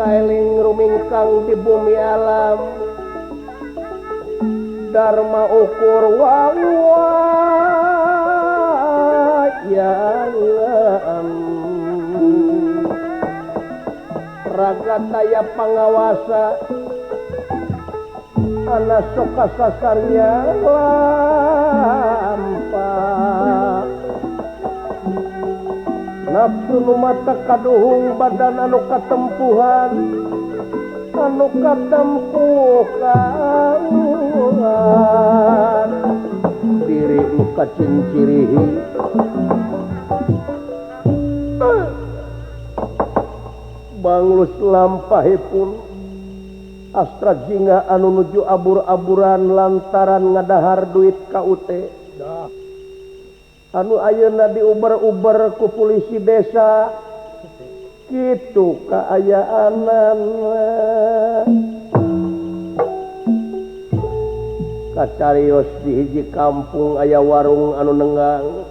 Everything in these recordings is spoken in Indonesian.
saeling rumingkang di bumi alam Dharma ukur wawayan raga daya pangawasa anak soka sasarnya lampa nafsu nu mata kaduhung badan anu katempuhan anu katempuhan diri nu kacincirihi banglus lampahipun astra jingga anu nuju abur-aburan lantaran ngadahar duit KUT anu ayeuna diuber-uber ku polisi desa kitu kaayaanana kacarios di hiji kampung aya warung anu nenggang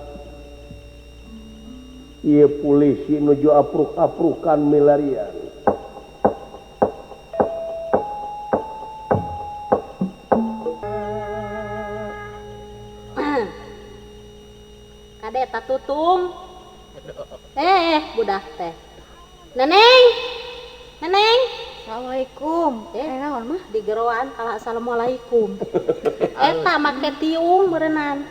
ieu polisi nuju apruk-aprukan milarian kade eta tutung budak teh neneng assalamualaikum naon mah di geroan kala assalamualaikum eta make tiung meureunnan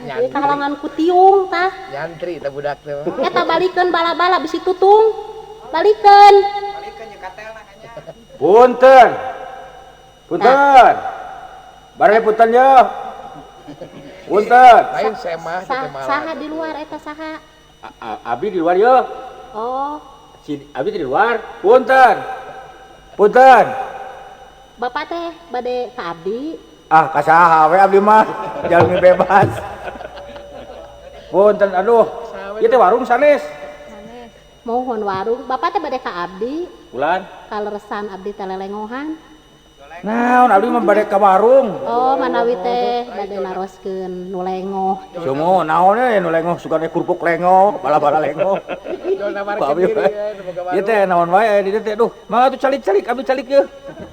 di kalangan ku tiung tah nyantri teh budak teh eta balikeun bala-bala bisi tutung balikeun nya katelna nya punten bare punten yo punten lain semah teh malah saha di luar eta saha abi di luar yo oh si abi di luar punten bapak teh bade ka abdi ka saha we abdi mah jalmi bebas punten aduh ieu teh warung sanes mohon warung bapak teh bade ka abdi bulan kaleresan abdi teh lelengohan naon abdi mah bade ka warung oh manawi teh bade naroskeun nu lengoh sumo naon we nu lengoh sukane kerupuk lengoh bala-bala lengoh ieu teh naon wae di dieu teh duh mangga atuh calik-calik abdi calik yeuh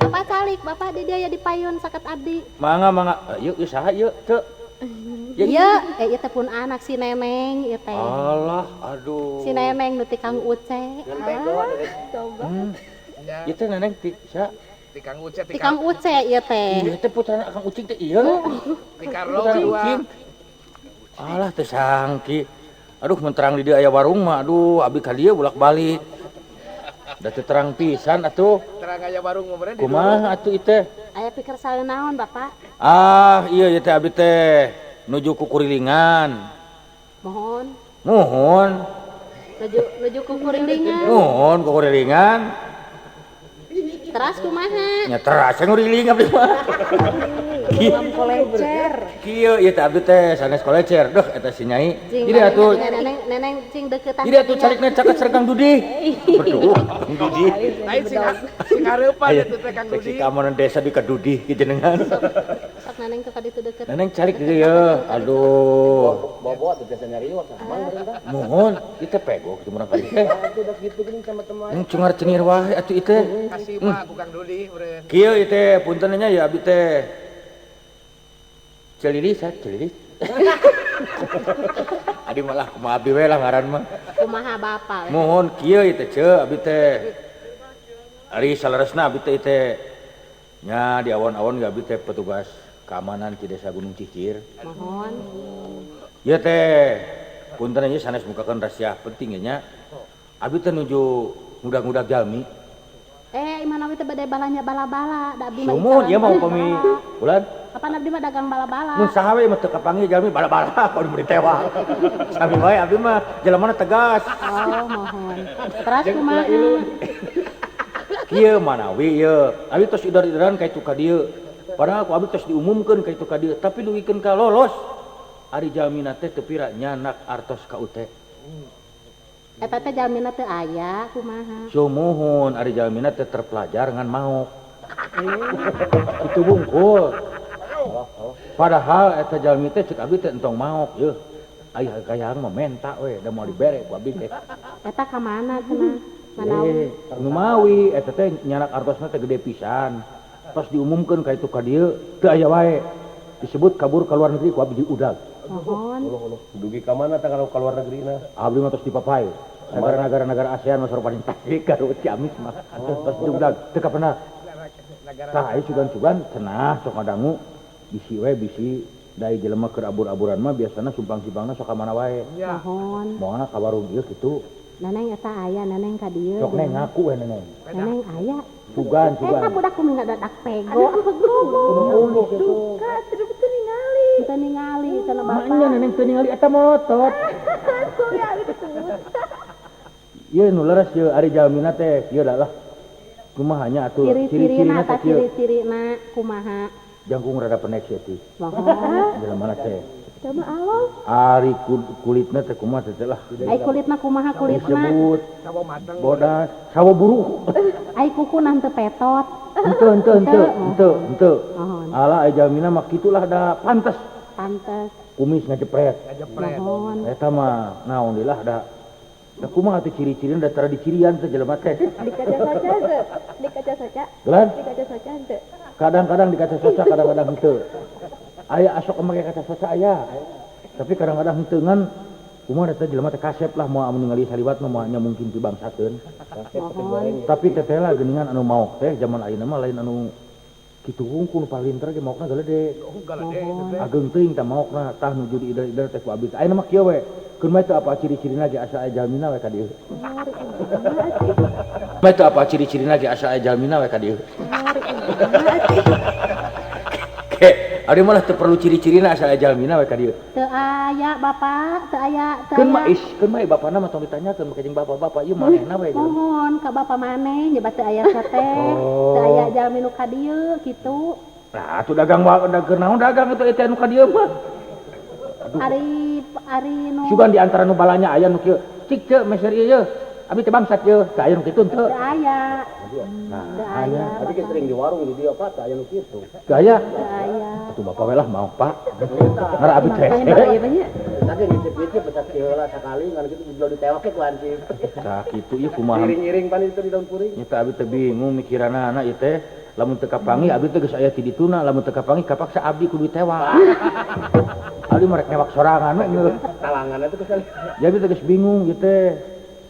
apa calik bapak di dia ya dipayun saket abdi mangga yeuh saha yeuh teu ieu teh pun anak si Neneng ieu teh alah aduh si Neneng nu ti Kang Uce coba ieu teh Neneng ti sa di Kang Uce ti Kang Uce ieu teh ieu teh putrana Kang Ucing teh ieu di Carlo dua alah teh sangki aduh menterang di dieu aya warung mah aduh abdi ka dieu bolak-balik da teu terang pisan atuh terang aya warung meureun di kumaha atuh ieu teh aya pikir saleuh naon bapak ieu teh abdi teh nuju ku kurilingan mohon nuju ku kurilingan nuhun ku kurilingan teras kumaha nya teras nguriling abdi mah Imam kolecer kieu ieu teh abdi teh sanes kolecer duh eta si nyai jadi atuh neneng cing deukeut jadi atuh carikna caket sergang Dudi berduh Dudi lain sing hareupan itu teh Kang Dudi si kamonan desa di Kadudi kitu jenengan sok neneng teh ka ditu deukeut neneng calik di dieu aduh bawa tuh biasa nyari waktu mohon ieu teh pego kitu murang kali teh udah gitu gini sama teman cungar cenir wae atuh ieu teh kasih mah ku Kang Dudi meureun kieu ieu teh punten nya ya abdi teh celilis adi malah kumaha abdi we lah ngaran mah kumaha bapak mohon kieu ieu teh ceu abdi teh ari saleresna abdi teh nya di awon-awon ge abdi teh petugas keamanan di Desa Gunung Cicir mohon ieu teh punten nya sanes mukakeun rahasia penting nya abdi teh nuju ngudag-ngudag jalmi imanawi teh bade balanya bala-bala da abdi mah sumur ieu mah upami bulan kapan abdi mah dagang bala-bala mun saha we mah teu kapanggih jalmi bala-bala kalau diberi tewang sami wae abdi mah jelemana tegas oh mohon teras kumaha kieu manawi ieu abdi tos idar-idaran ka itu ka dieu padahal ku abdi tos diumumkeun ka itu ka dieu tapi duwikeun ka lolos ari jalmina teh teu pira nyanak artos KUT eta teh jalmina teu aya kumaha sumuhun ari jalmina teh terpelajar ngan maok itu bungkul padahal eta jalmi teh ceuk abdi teh entong maok yeuh aya gayang mah menta we da moal dibere ku abdi teh eta ka mana cenah Nu mawi eta teh nyanak artosna teh gede pisan. Tos diumumkeun ka itu ka dieu teu aya wae. Disebut kabur ka luar negeri ku abdi udag. Mohon. Dugi ka mana tah kalau ka luar negrina? Abdi mah tos dipapai. Negara-negara ASEAN mah paling tasik karo Ciamis mah. Tos diudag teu kapana. Tah aya sugan-sugan cenah sok ngadangu bisi we bisi dai jelema keur abur-aburan mah biasana sumpang-simpangna sok ka mana wae. Mohon. Moalna ka warung ieu kitu. Neneng eta aya neneng ka dieu. Sok neng ngaku we neneng. Neneng aya. Sugan. Eta budak kumaha dadak pego. Duka, teu ningali. Teu ningali cenah bapak. Maknya neneng teu ningali eta motot. Ieu nu leres ieu ari jalmina teh ieu da lah. Kumaha nya atuh Ciri-cirina teh ciri-cirina kumaha? Jangkung rada pendek sih teh. Mohon. Jelema teh. Coba alo. Ari kulitna teh kumaha teh lah. Ai kulitna kumaha kulitna? Disebut Sawo mateng. bodas, sawo buru. Ai kukunan teu petot. Henteu. Mohon. Ala aya jalmina mah kitulah da pantes. Pantes. Kumis ngajepret. Ngajepret. Mohon. Eta mah naon deui lah da. Da kumaha atuh ciri-cirina da tara dicirian teh jelema teh. Dikaca saja henteu. Dikaca saja. Gelan Dikaca saja henteu. kadang-kadang dikaca soca kadang-kadang henteu. Aya asok make kaca soca aya. Tapi kadang-kadang henteu ngan kumaha teh jelema teh kasep lah moal anu ningali saliwat mah moalnya mungkin dibangsakeun. Mohon. Tapi teteh lah geuningan anu maok teh zaman ayeuna mah lain anu kitu hungkul palinter ge maokna galede. Ageung teuing tah maokna tah nuju di ida-ida teh ku abdi. Ayeuna mah kieu we. Keun mah teu apa ciri-cirina ge asa aya jalmina we ka dieu. Mah teu apa ciri-cirina ge asa aya jalmina we ka dieu. Ari malah teu perlu ciri-cirina asa aya jalmina we ka dieu. Teu aya bapak, teu aya. Keun mah keun mah bapana mah tong ditanyakeun ka jeung bapak-bapak ieu manehna we. Mohon ka bapak maneh nyebat teu aya teh. Teu aya jalmi nu ka dieu kitu. Nah, atuh dagang naon dagang atuh eta anu ka dieu mah. Ari nu Sugan di antara nu balanya aya nu kieu. Cik teu meser ieu. Abi teh bangsat ieu. Teu aya nu kitu teu. teu aya. Nah, Teu aya. Tadi ge sering di warung di dieu apa tah aya nu kitu. teu aya. Teu aya. Atuh bapak we lah mau, Pak. Ngara abi teh. Ieu banyak. Tadi ngicip-ngicip betas heula sakali ngan kitu jual ditewake ku hansip. Tah kitu ieu kumaha. Iring-iring pan itu di daun puring. Nya teh abi teh bingung mikiranna ieu teh. Lamun teu kapangi abi teh geus aya ti dituna, lamun teu kapangi kapaksa abdi kudu ditewak. Abdi mah rek newak sorangan we ngeuh. Talangan itu kesal. Ya abi teh geus bingung ieu teh.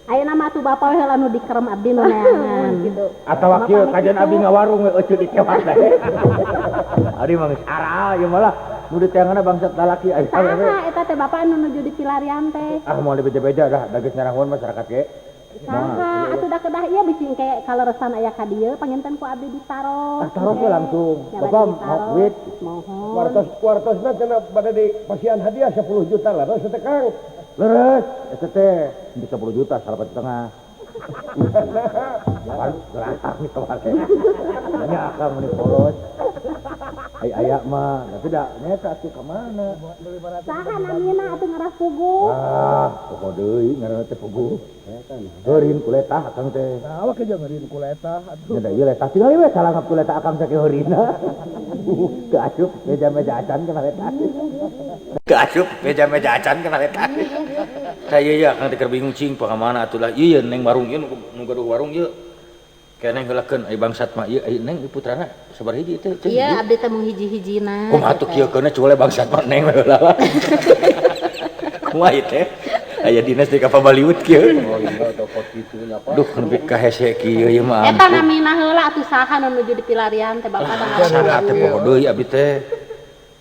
Ayeuna mah atuh bapak we heula nu dikerem abdi nu neangan gitu. Atawa kieu kajian abi ngawarung we euceul ditewak teh. Abdi mah geus ara ieu malah nu diteanganna bangsat lalaki aya we. Saha eta teh bapak nu nuju di pilarian teh? Ah moal dibeja-beja dah geus nyarangun masyarakat ge. Saha atuh da kedah ieu bisi engke kaleresan aya ka dieu panginten ku abdi ditaruh. Taruh we langsung. Ya, Bapak bade mau ditaruh. duit. Mohon. Kuartosna cenah pada di pasian hadiah 10 juta lah. Terus teh Kang. Leres, eta teh bisa 10 juta, 1,5. Jangan gelak nih kemarin. Banyak akang meni polos. Aya mah, tapi da nyata atuh ka mana? Saha namina atuh ngaras pugu? Ah, pokok deui ngaranna teh pugu. Heurin ku letah akang teh. Nah, awak aja ngeurin ku letah atuh. Nya da ieu letah tinggal we salangap ku letah akang sakeh heurina. Teu asup meja-meja acan kana letah. Teu asup meja-meja acan kana letah. Saya ya akang teh keur bingung cing pangamana atuh lah. Ieu neng warung ieu nu gaduh warung ieu. Keneh heulakeun ai bangsat mah ieu ai neng putrana sabar hiji teh. Iya abdi teh mung hiji-hijina. Kumaha atuh kieu keuna cule bangsat mah neng we heula. Kumaha ieu teh? Aya dinas teh ka pabaliut kieu. Oh iya toko kitu nya apa? Duh nepi ka hese kieu ieu mah. Eta namina heula atuh saha nu nuju di pilarian teh bapak da Saha teh poho deui abdi teh.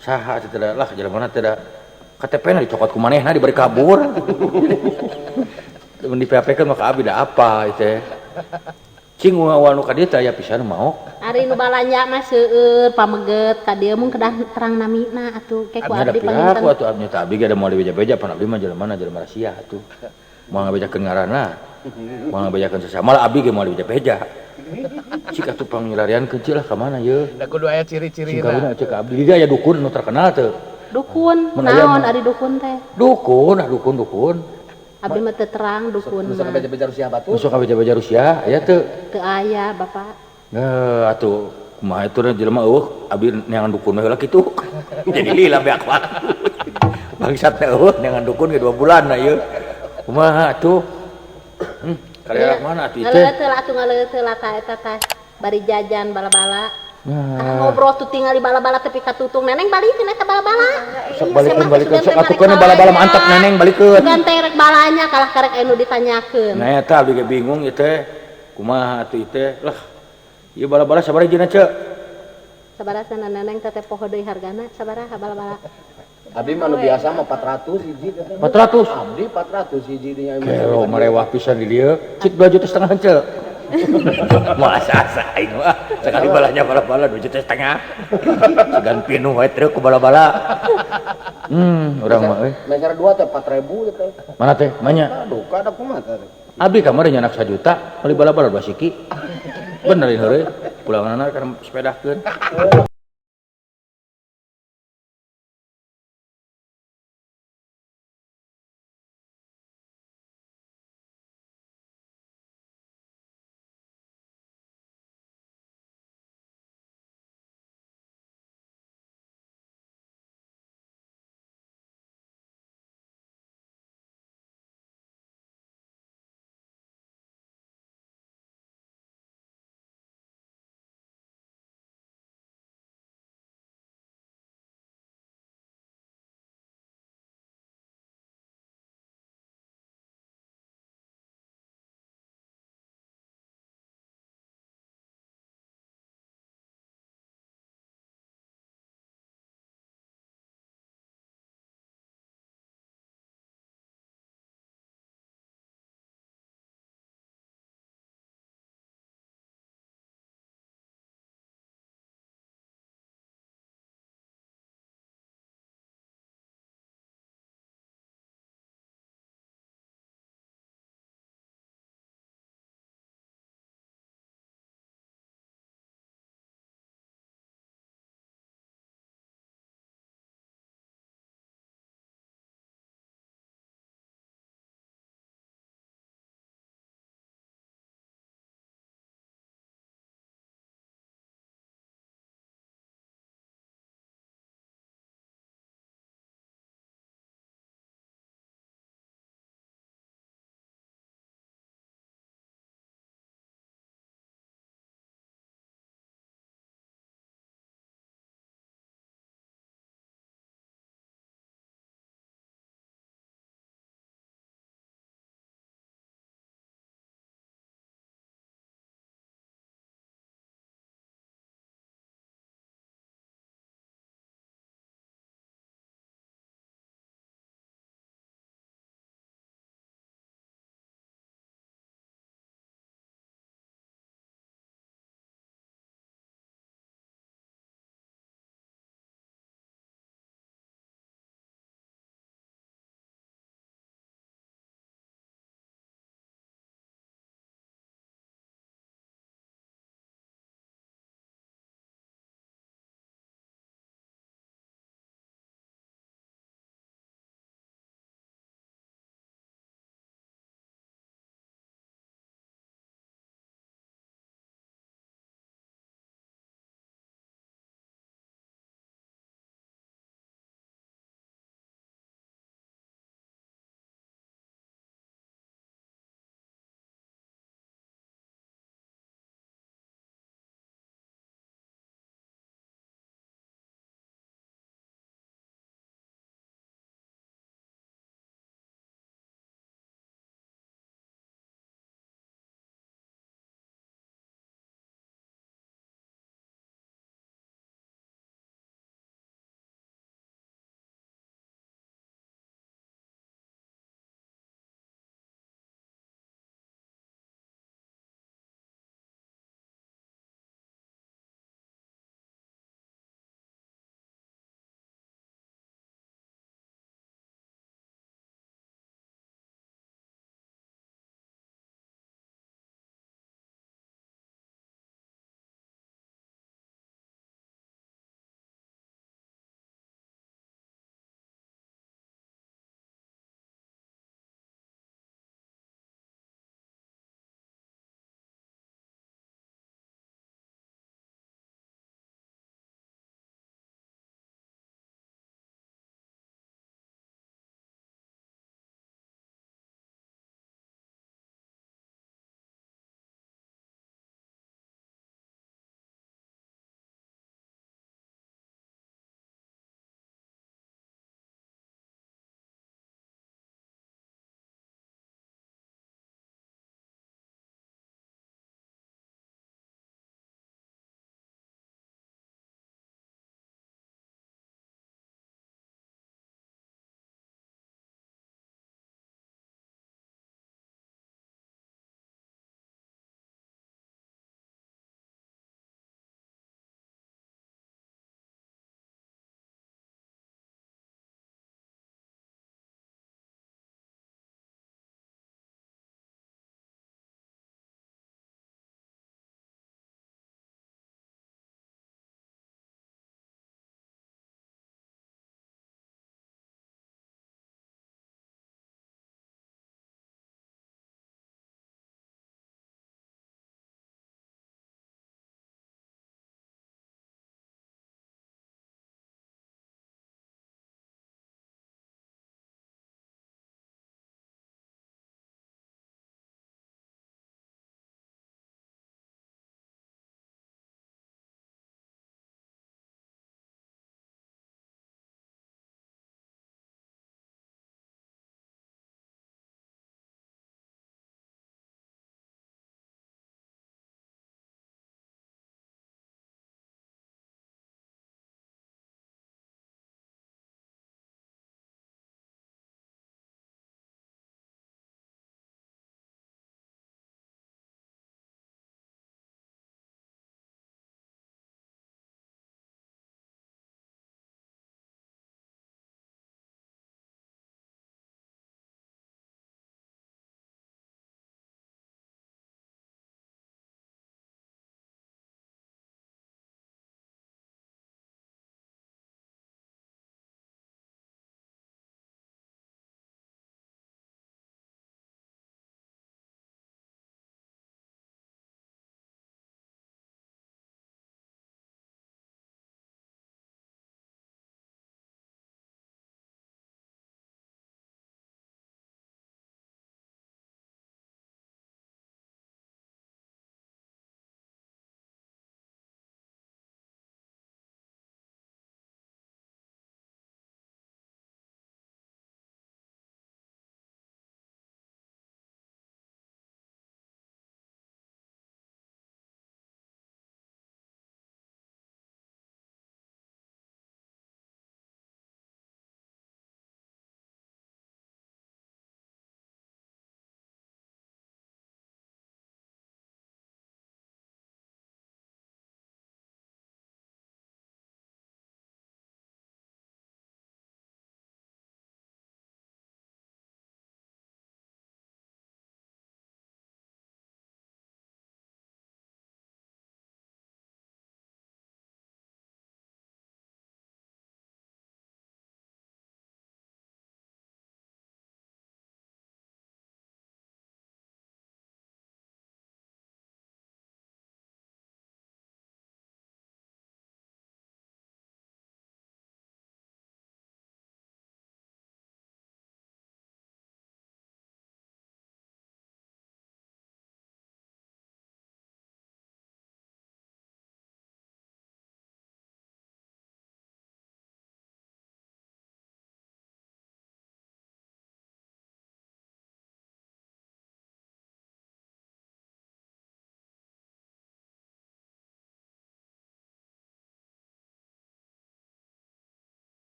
Saha teh teh lah jalemana teh da KTP-na dicokot ku manehna dibari kabur. Mun di PHP-keun mah ka abdi da apa ieu teh. Cing anu ka dieu teh aya pisan mau. Ari nu balanja mah seueur pameget ka dieu mung kedah terang namina atuh ke ku abdi panginten. Atuh abdi teh abdi ge ada moal beja-beja pan abdi mah jelema rahasia atuh. Moal ngabejakeun ngaranna. Moal ngabejakeun sesama lah abdi ge moal beja-beja. Cik atuh pangilariankeun cik lah ka mana ieu? Da kudu aya Cing ciri-cirina. kawina cik abdi ge aya dukun nu terkenal teu. Dukun, Mun aya naon mah. ari dukun teh? Dukun. Abdi mah teu terang dukun Nusa mah. beja-beja Rusia batu. Musuh kabeja-beja Rusia aya teu? Teu aya bapak. Nah, atuh kumaha atuh jelema eueuh abdi neangan dukun we heula kitu. Jadi lila beak wae. Bangsat teh eueuh neangan dukun ge 2 bulan na ieu. Kumaha atuh? Daerah mana atuh teh? Ngaleuteul atuh ngaleuteul eta teh bari jajan bala-bala. Ngobrol tuh tinggal di bala-bala tepi katutung neneng balikeun eta bala-bala. Sok balikeun sok atukeun bala-bala mantap neneng balikeun. Bukan terek balanya kalah karek anu ditanyakeun. Nah eta abdi ge bingung ieu teh. Kumaha atuh teh? Lah, ieu bala-bala sabaraha jeung ceu? Sabaraha sana neneng teh poho deui hargana sabaraha bala-bala. Abdi mah nu biasa mah 400 hiji teh. 400. Abdi 400 hiji di nya. Kelo marewah pisan di dieu. Cik 2,5 juta ceu. Masa aing mah sekali balanya bala-bala 2,5 juta. Segan pinuh wae treu ku bala-bala. Urang mah euy. Meser 2 teh 4.000 teh. Mana teh? Manya. Aduh, kada kumaha teh. Abdi kamar nyanak 1 juta, beli bala-bala 2 siki. Bener ieu heureui. Pulanganna kana sepedakeun.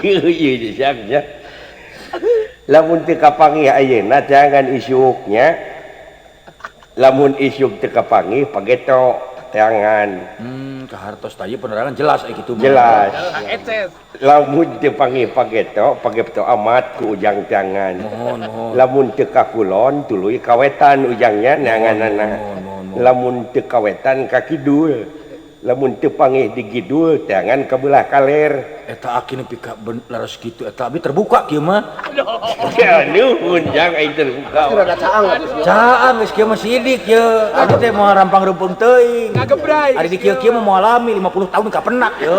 Iya jajangnya. Lamun teu kapanggih ayeuna jangan isuknya. Lamun isuk teu kapanggih pageto jangan. Kahartos tadi penerangan jelas gitu. Jelas. Lamun teu panggih pageto amat ku ujang jangan. Mohon. Lamun teu kakulon tuluy kawetan ujangnya neanganana. Lamun teu kawetan ka kidul. Lamun teu panggih di kidul jangan ka belah kaler. Eta aki nepi ka laras kitu eta abi terbuka kieu mah. Ya nuhun jang aing terbuka. Caang geus kieu mah sidik ye. Abi teh moal rampang reupeung teuing. Ngagebrai. Ari di kieu mah moal alami 50 tahun ka penak ye.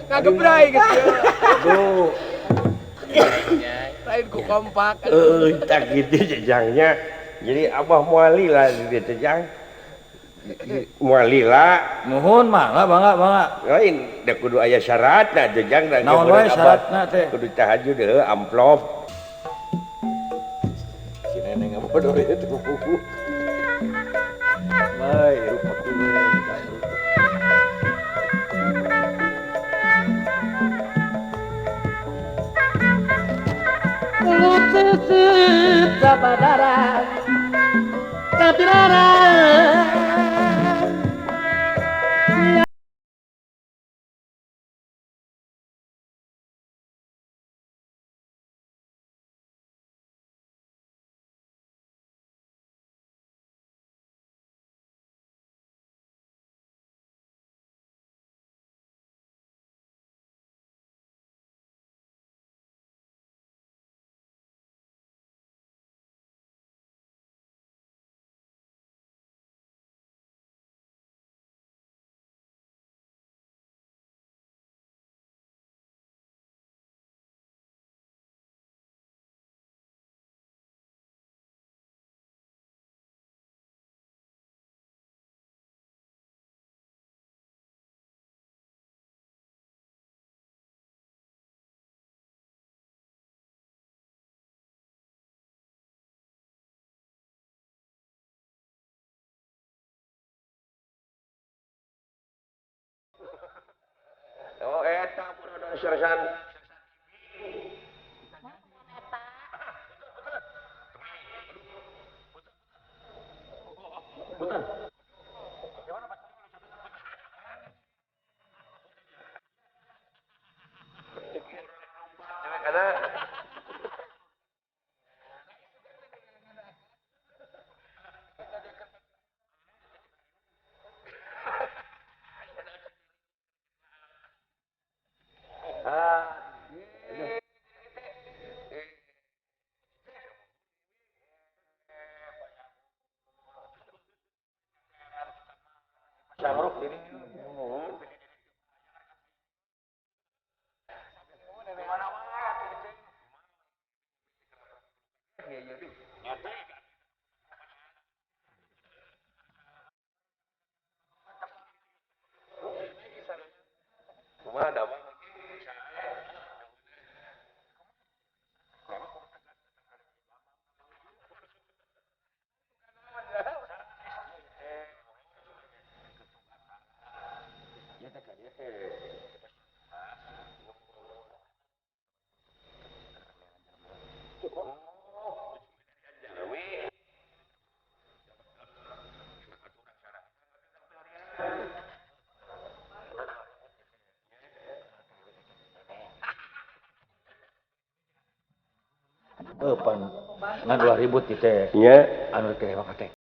Ngagebrai gitu. Tuh. Lain ku kompak. Tak gitu jajangnya. Jadi abah muali lah di jajang. Muali lah. Nuhun mah, bangga. Lain da kudu aya syaratna jajang da Naon wae syaratna teh? kudu tahajud deuh amplop. Si neneng bodoh itu. Mai rupa kudu. Oh eta budak sersan. Karena Syamruk ini kumaha da mah. Pan ngan 2000 di teh. Nya Anu teh wakate.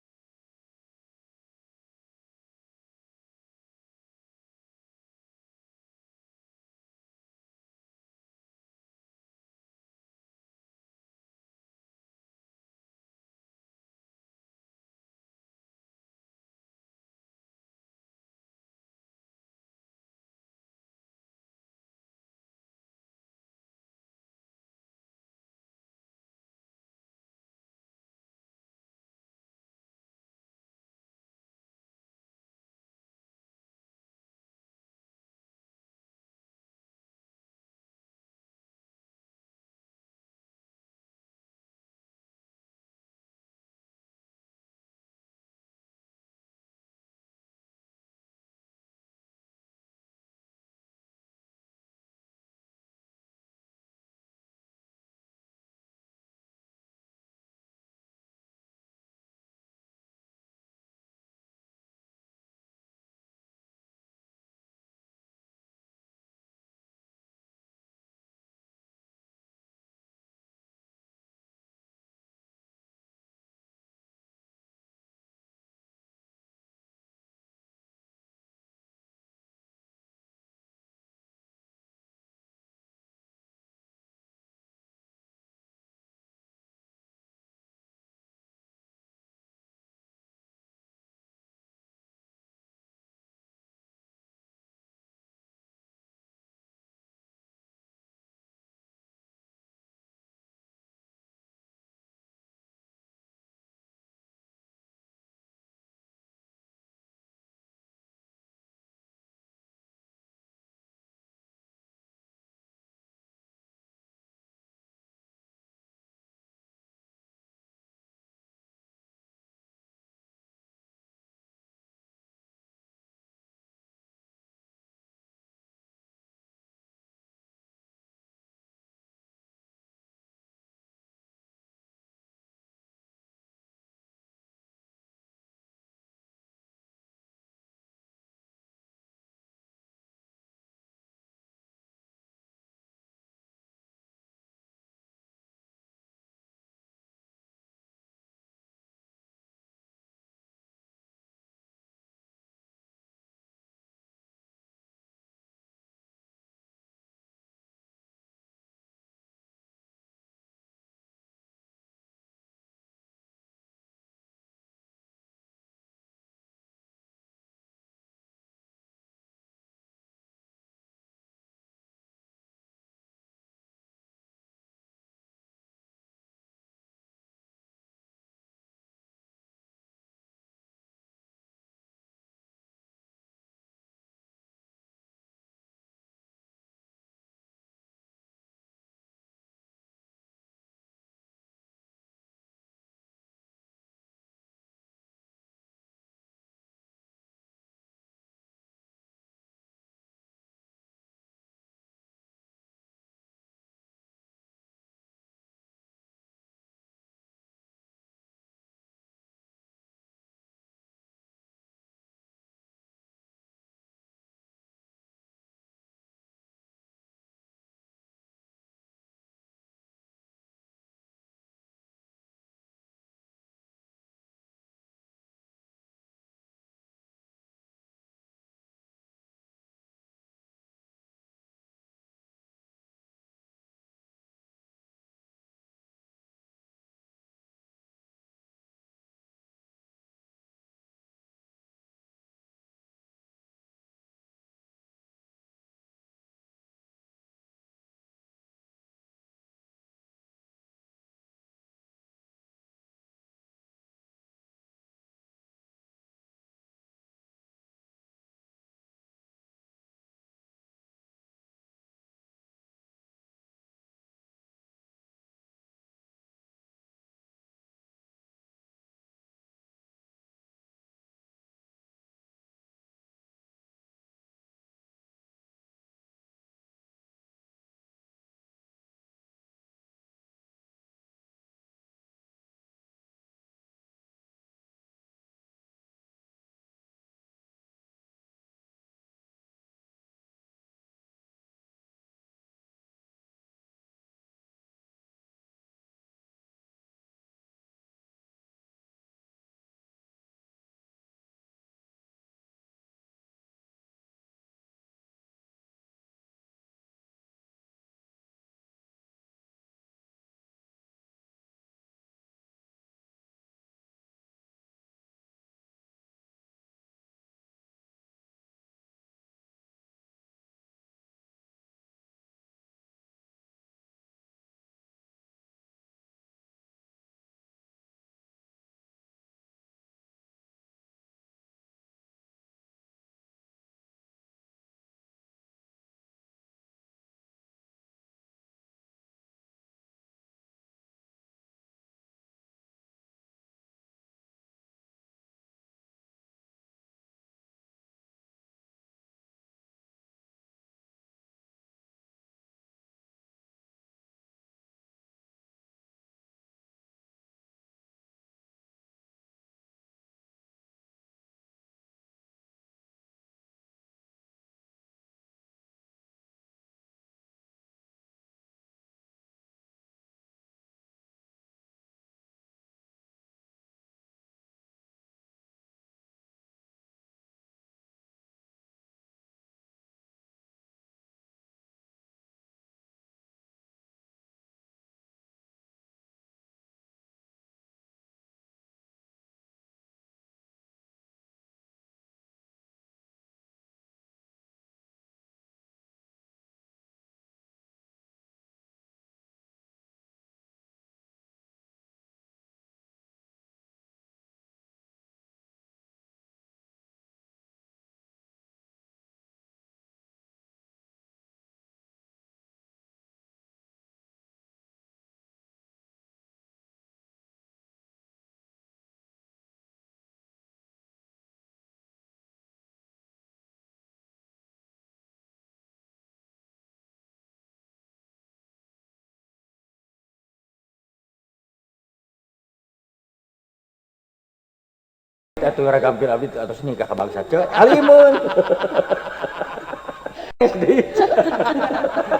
atuh ragampil abdi atos nikah ka bangsa ce alimun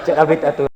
cek abdi atuh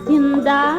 Cinta